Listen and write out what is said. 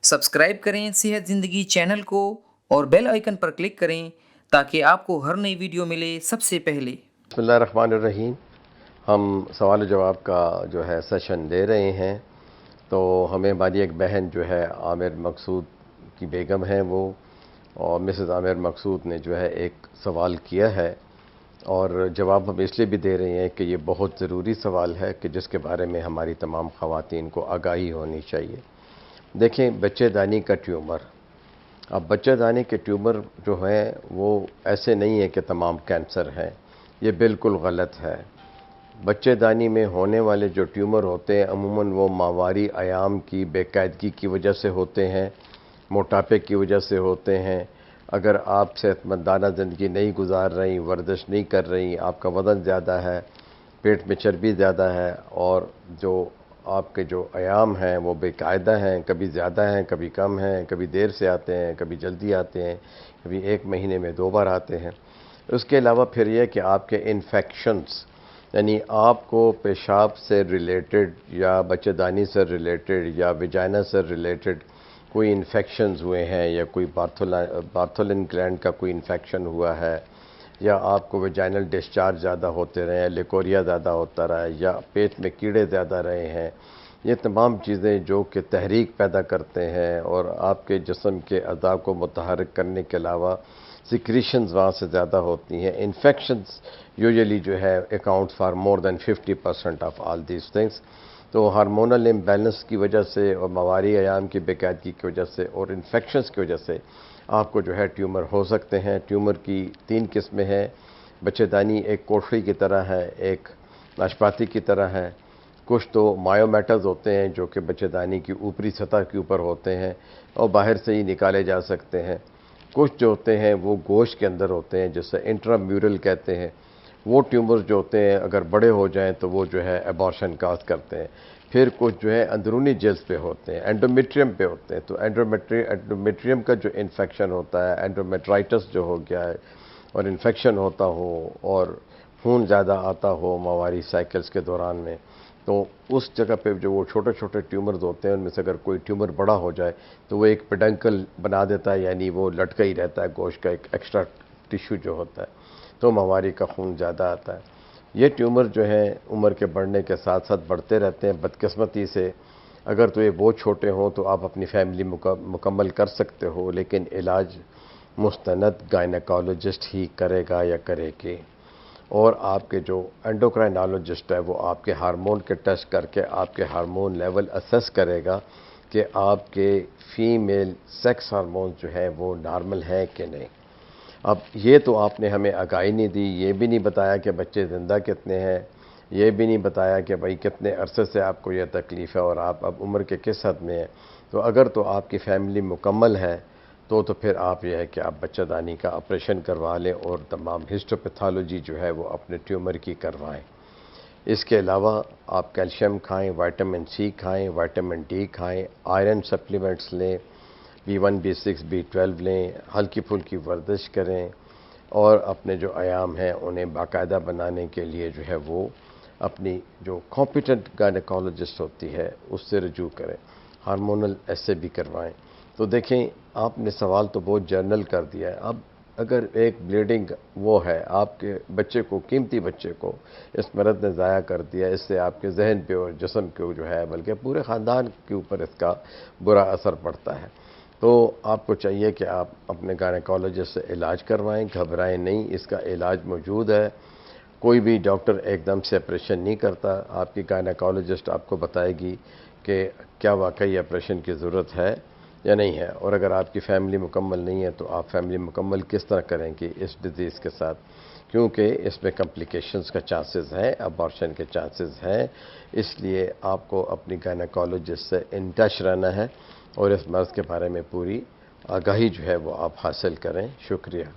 Subscribe करें सेहत ज़िंदगी चैनल को और बेल आइकन पर क्लिक करें ताकि आपको हर नई वीडियो मिले सबसे पहले। बिस्मिल्लाहिर्रहमानिर्रहीम। हम सवाल जवाब का जो है सेशन दे रहे हैं। तो हमें हमारी एक बहन जो है आमिर मकसूद की बेगम है वो, और मिसेस आमिर मकसूद ने जो है एक सवाल किया है और जवाब हम इसलिए भी दे रहे हैं कि ये बहुत ज़रूरी सवाल है कि जिसके बारे में हमारी तमाम ख़वातीन को आगाही होनी चाहिए। देखें, बच्चेदानी का ट्यूमर, अब बच्चेदानी के ट्यूमर जो हैं वो ऐसे नहीं है कि तमाम कैंसर हैं, ये बिल्कुल गलत है। बच्चेदानी में होने वाले जो ट्यूमर होते हैं अमूमन वो माहवारी अयाम की बेकायदगी की वजह से होते हैं, मोटापे की वजह से होते हैं। अगर आप सेहतमंदाना ज़िंदगी नहीं गुजार रही, वर्जिश नहीं कर रही, आपका वज़न ज़्यादा है, पेट में चर्बी ज़्यादा है और जो आपके जो अयाम हैं वो बेकायदा हैं, कभी ज़्यादा हैं, कभी कम हैं, कभी देर से आते हैं, कभी जल्दी आते हैं, कभी एक महीने में 2 बार आते हैं। उसके अलावा फिर यह कि आपके इन्फेक्शंस, यानी आपको पेशाब से रिलेटेड या बच्चेदानी से रिलेटेड या विजाइना से रिलेटेड कोई इन्फेक्शंस हुए हैं या कोई बार्थोलिन ग्लैंड का कोई इन्फेक्शन हुआ है या आपको वेजाइनल डिस्चार्ज ज़्यादा होते रहे हैं, लिकोरिया ज़्यादा होता रहा है या पेट में कीड़े ज़्यादा रहे हैं, ये तमाम चीज़ें जो कि तहरीक पैदा करते हैं और आपके जिस्म के अज़ा को मुतहर्रिक करने के अलावा सिक्रीशंस वहाँ से ज़्यादा होती हैं। इन्फेक्शंस यूजुअली जो है account for more than 50% of all these things. तो हार्मोनल इम्बैलेंस की वजह से और मवारी अयाम की बेकायदगी की वजह से और इन्फेक्शंस की वजह से आपको जो है ट्यूमर हो सकते हैं। ट्यूमर की 3 किस्में हैं। बच्चेदानी एक कोठड़ी की तरह है, एक नाशपाती की तरह है। कुछ तो मायोमेटास होते हैं जो कि बच्चेदानी की ऊपरी सतह के ऊपर होते हैं और बाहर से ही निकाले जा सकते हैं। कुछ जो होते हैं वो गोश्त के अंदर होते हैं, जिसे इंट्राम्यूरल कहते हैं। वो ट्यूमर्स जो होते हैं अगर बड़े हो जाएं तो वो जो है एबॉर्शन काज करते हैं। फिर कुछ जो है अंदरूनी जिल्स पे होते हैं, एंडोमेट्रियम पे होते हैं। तो एंडोमेट्रियम का जो इन्फेक्शन होता है, एंडोमेट्राइटिस जो हो गया है और इन्फेक्शन होता हो और खून ज़्यादा आता हो माहवारी साइकिल्स के दौरान में, तो उस जगह पे जो वो छोटे छोटे ट्यूमर्स होते हैं उनमें से अगर कोई ट्यूमर बड़ा हो जाए तो वो एक पेडंकल बना देता है, यानी वो लटका ही रहता है गोश्त का एक एक्स्ट्रा टिश्यू जो होता है, तो माहवारी का खून ज़्यादा आता है। ये ट्यूमर जो है उम्र के बढ़ने के साथ साथ बढ़ते रहते हैं। बदकिस्मती से अगर तो ये बहुत छोटे हों तो आप अपनी फैमिली मुकम्मल कर सकते हो, लेकिन इलाज मुस्तनद गायनेकोलॉजिस्ट ही करेगा या करेगी। और आपके जो एंडोक्राइनोलॉजिस्ट है वो आपके हार्मोन के टेस्ट करके आपके हार्मोन लेवल असेस करेगा कि आपके फीमेल सेक्स हार्मोन जो है वो नॉर्मल है कि नहीं। अब ये तो आपने हमें आगाही नहीं दी, ये भी नहीं बताया कि बच्चे ज़िंदा कितने हैं, ये भी नहीं बताया कि भाई कितने अरसे से आपको यह तकलीफ़ है और आप अब उम्र के किस हद में हैं। तो अगर तो आपकी फ़ैमिली मुकम्मल है तो फिर आप यह है कि आप बच्चेदानी का ऑपरेशन करवा लें और तमाम हिस्टोपैथोलॉजी जो है वो अपने ट्यूमर की करवाएं। इसके अलावा आप कैल्शियम खाएं, विटामिन सी खाएं, विटामिन डी खाएं, आयरन सप्लीमेंट्स लें, B1 B6 B12 लें, हल्की फुल्की वर्जिश करें और अपने जो आयाम हैं उन्हें बाकायदा बनाने के लिए जो है वो अपनी जो कॉम्पिटेंट गायनेकोलॉजिस्ट होती है उससे रजू करें, हार्मोनल ऐसे भी करवाएं। तो देखें, आपने सवाल तो बहुत जनरल कर दिया है। अब अगर एक ब्लीडिंग वो है, आपके बच्चे को, कीमती बच्चे को इस मर्द ने ज़ाया कर दिया, इससे आपके जहन पे और जिस्म के जो है बल्कि पूरे ख़ानदान के ऊपर इसका बुरा असर पड़ता है। तो आपको चाहिए कि आप अपने गायनेकोलॉजिस्ट से इलाज करवाएं, घबराएं नहीं, इसका इलाज मौजूद है। कोई भी डॉक्टर एकदम से ऑपरेशन नहीं करता। आपकी गायनेकोलॉजिस्ट आपको बताएगी कि क्या वाकई ऑपरेशन की ज़रूरत है या नहीं है, और अगर आपकी फ़ैमिली मुकम्मल नहीं है तो आप फैमिली मुकम्मल किस तरह करेंगे इस डिज़ीज़ के साथ, क्योंकि इसमें कॉम्प्लिकेशंस का चांसेस है, अबॉर्शन के चांसेस हैं। इसलिए आपको अपनी गायनेकोलॉजिस्ट से इन टच रहना है और इस मर्ज़ के बारे में पूरी आगाही जो है वो आप हासिल करें। शुक्रिया।